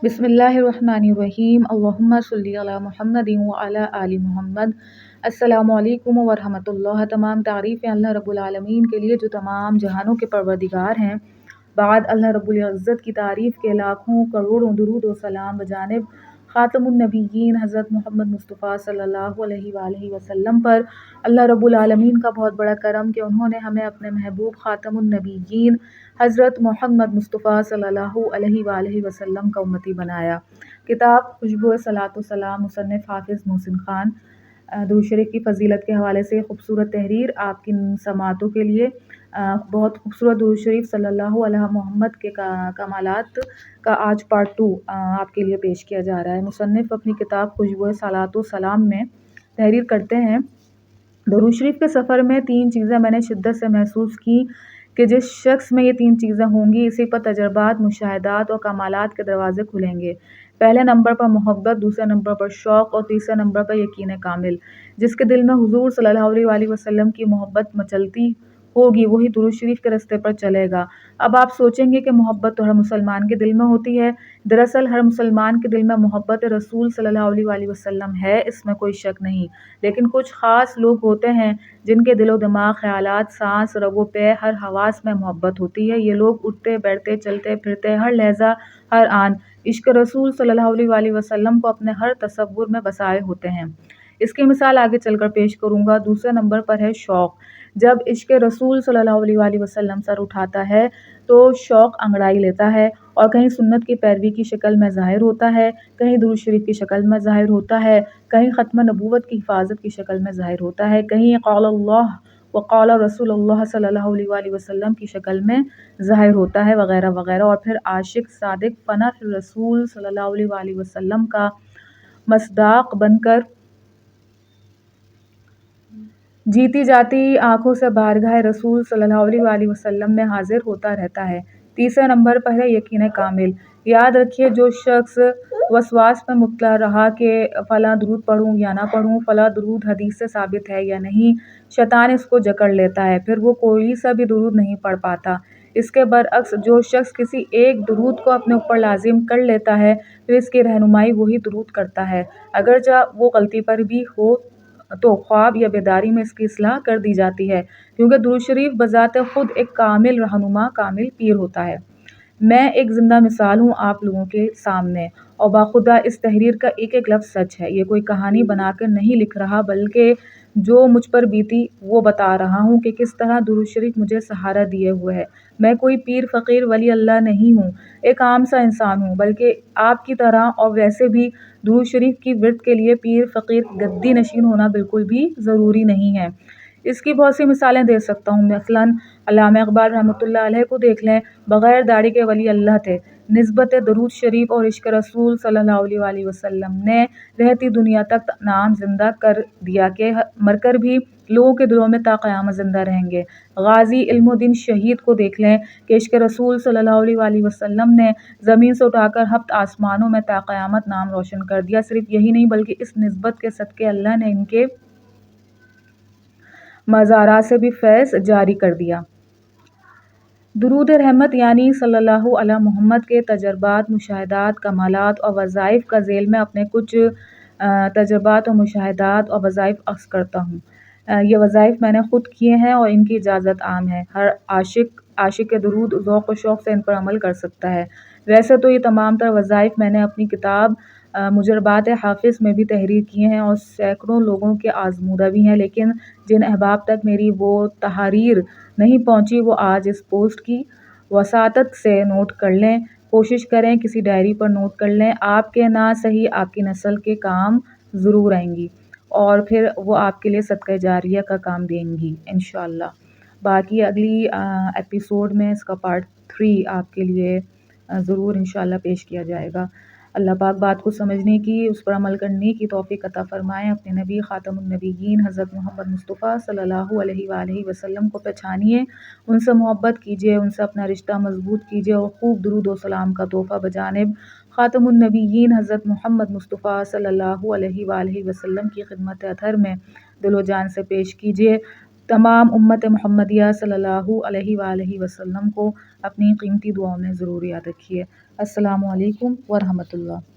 بسم اللہ الرحمن الرحیم اللہم صلی علی محمد وعلی آل محمد۔ السلام علیکم ورحمۃ اللہ۔ تمام تعریفیں اللہ رب العالمین کے لیے جو تمام جہانوں کے پروردگار ہیں۔ بعد اللہ رب العزت کی تعریف کے لاکھوں کروڑوں درود و سلام بجانب خاتم النبیین حضرت محمد مصطفیٰ صلی اللہ علیہ وآلہ وسلم پر۔ اللہ رب العالمین کا بہت بڑا کرم کہ انہوں نے ہمیں اپنے محبوب خاتم النبیین حضرت محمد مصطفیٰ صلی اللہ علیہ وآلہ وسلم کا امتی بنایا۔ کتاب خوشبو صلاۃ و سلام، مصنف حافظ محسن خان۔ درود شریف کی فضیلت کے حوالے سے خوبصورت تحریر آپ کی سماعتوں کے لیے۔ بہت خوبصورت درود شریف صلی اللہ علیہ محمد کے کمالات کا آج پارٹ 2 آپ کے لیے پیش کیا جا رہا ہے۔ مصنف اپنی کتاب خوشبو صلاۃ و سلام میں تحریر کرتے ہیں: درود شریف کے سفر میں 3 چیزیں میں نے شدت سے محسوس کی کہ جس شخص میں یہ 3 چیزیں ہوں گی، اسی پر تجربات، مشاہدات اور کمالات کے دروازے کھلیں گے۔ پہلے نمبر پر محبت، دوسرے نمبر پر شوق اور تیسرے نمبر پر یقین کامل۔ جس کے دل میں حضور صلی اللہ علیہ وآلہ وسلم کی محبت مچلتی ہوگی وہی درود شریف کے راستے پر چلے گا۔ اب آپ سوچیں گے کہ محبت تو ہر مسلمان کے دل میں ہوتی ہے۔ دراصل ہر مسلمان کے دل میں محبت رسول صلی اللہ علیہ وآلہ وسلم ہے، اس میں کوئی شک نہیں، لیکن کچھ خاص لوگ ہوتے ہیں جن کے دل و دماغ، خیالات، سانس، رگ و پے، ہر حواس میں محبت ہوتی ہے۔ یہ لوگ اٹھتے بیٹھتے چلتے پھرتے ہر لحظہ ہر آن عشق رسول صلی اللہ علیہ وآلہ وسلم کو اپنے ہر تصور میں بسائے ہوتے ہیں۔ اس کی مثال آگے چل کر پیش کروں گا۔ دوسرے نمبر پر ہے شوق۔ جب عشق رسول صلی اللہ علیہ وآلہ وسلم سر اٹھاتا ہے تو شوق انگڑائی لیتا ہے اور کہیں سنت کی پیروی کی شکل میں ظاہر ہوتا ہے، کہیں درود شریف کی شکل میں ظاہر ہوتا ہے، کہیں ختم نبوت کی حفاظت کی شکل میں ظاہر ہوتا ہے، کہیں قال اللہ وقال رسول اللہ صلی اللہ علیہ وآلہ وسلم کی شکل میں ظاہر ہوتا ہے، وغیرہ وغیرہ۔ اور پھر عاشق صادق فنا فی رسول صلی اللہ علیہ وآلہ وسلم کا مصداق بن کر جیتی جاتی آنکھوں سے بارگاہ رسول صلی اللہ علیہ وآلہ وسلم میں حاضر ہوتا رہتا ہے۔ تیسرے نمبر پر ہے یقین کامل۔ یاد رکھیے، جو شخص وسواس میں مبتلا رہا کہ فلاں درود پڑھوں یا نہ پڑھوں، فلاں درود حدیث سے ثابت ہے یا نہیں، شیطان اس کو جکڑ لیتا ہے، پھر وہ کوئی سا بھی درود نہیں پڑھ پاتا۔ اس کے برعکس جو شخص کسی ایک درود کو اپنے اوپر لازم کر لیتا ہے، پھر اس کی رہنمائی وہی درود کرتا ہے، اگرچہ وہ غلطی پر بھی ہو تو خواب یا بیداری میں اس کی اصلاح کر دی جاتی ہے، کیونکہ درود شریف بذات خود ایک کامل رہنما، کامل پیر ہوتا ہے۔ میں ایک زندہ مثال ہوں آپ لوگوں کے سامنے، اور باخدا اس تحریر کا ایک ایک لفظ سچ ہے۔ یہ کوئی کہانی بنا کر نہیں لکھ رہا، بلکہ جو مجھ پر بیتی وہ بتا رہا ہوں کہ کس طرح درود شریف مجھے سہارا دیے ہوئے ہے۔ میں کوئی پیر، فقیر، ولی اللہ نہیں ہوں، ایک عام سا انسان ہوں، بلکہ آپ کی طرح۔ اور ویسے بھی درود شریف کی ورد کے لیے پیر، فقیر، گدی نشین ہونا بالکل بھی ضروری نہیں ہے۔ اس کی بہت سی مثالیں دے سکتا ہوں۔ مثلاً علامہ اقبال رحمۃ اللہ علیہ کو دیکھ لیں، بغیر داڑھی کے ولی اللہ تھے۔ نسبت درود شریف اور عشق رسول صلی اللہ علیہ وآلہ وسلم نے رہتی دنیا تک نام زندہ کر دیا کہ مر کر بھی لوگوں کے دلوں میں تا قیامت زندہ رہیں گے۔ غازی علم الدین شہید کو دیکھ لیں کہ عشق رسول صلی اللہ علیہ وآلہ وسلم نے زمین سے اٹھا کر 7 آسمانوں میں تا قیامت نام روشن کر دیا۔ صرف یہی نہیں بلکہ اس نسبت کے صدقے اللہ نے ان کے مزارات سے بھی فیض جاری کر دیا۔ درود رحمت یعنی صلی اللہ علیہ محمد کے تجربات، مشاہدات، کمالات اور وظائف کا ذیل میں اپنے کچھ تجربات اور مشاہدات اور وظائف عرض کرتا ہوں۔ یہ وظائف میں نے خود کیے ہیں اور ان کی اجازت عام ہے۔ ہر عاشق درود ذوق و شوق سے ان پر عمل کر سکتا ہے۔ ویسے تو یہ تمام تر وظائف میں نے اپنی کتاب مجربات حافظ میں بھی تحریر کیے ہیں اور سینکڑوں لوگوں کے آزمودہ بھی ہیں، لیکن جن احباب تک میری وہ تحاریر نہیں پہنچی وہ آج اس پوسٹ کی وساطت سے نوٹ کر لیں۔ کوشش کریں کسی ڈائری پر نوٹ کر لیں، آپ کے نہ صحیح آپ کی نسل کے کام ضرور آئیں گی، اور پھر وہ آپ کے لیے صدقہ جاریہ کا کام دیں گی انشاءاللہ۔ باقی اگلی ایپیسوڈ میں اس کا پارٹ 3 آپ کے لیے ضرور انشاءاللہ پیش کیا جائے گا۔ اللہ پاک بات کو سمجھنے کی، اس پر عمل کرنے کی توفیق عطا فرمائیں۔ اپنے نبی خاتم النبیین حضرت محمد مصطفیٰ صلی اللہ علیہ وآلہ وسلم کو پہچانیے، ان سے محبت کیجیے، ان سے اپنا رشتہ مضبوط کیجیے اور خوب درود و سلام کا تحفہ بجانب خاتم النبیین حضرت محمد مصطفیٰ صلی اللہ علیہ وآلہ وسلم کی خدمت اطہر میں دل و جان سے پیش کیجیے۔ تمام امت محمدیہ صلی اللہ علیہ وآلہ وسلم کو اپنی قیمتی دعاؤں میں ضرور یاد رکھیے۔ السلام علیکم ورحمۃ اللہ۔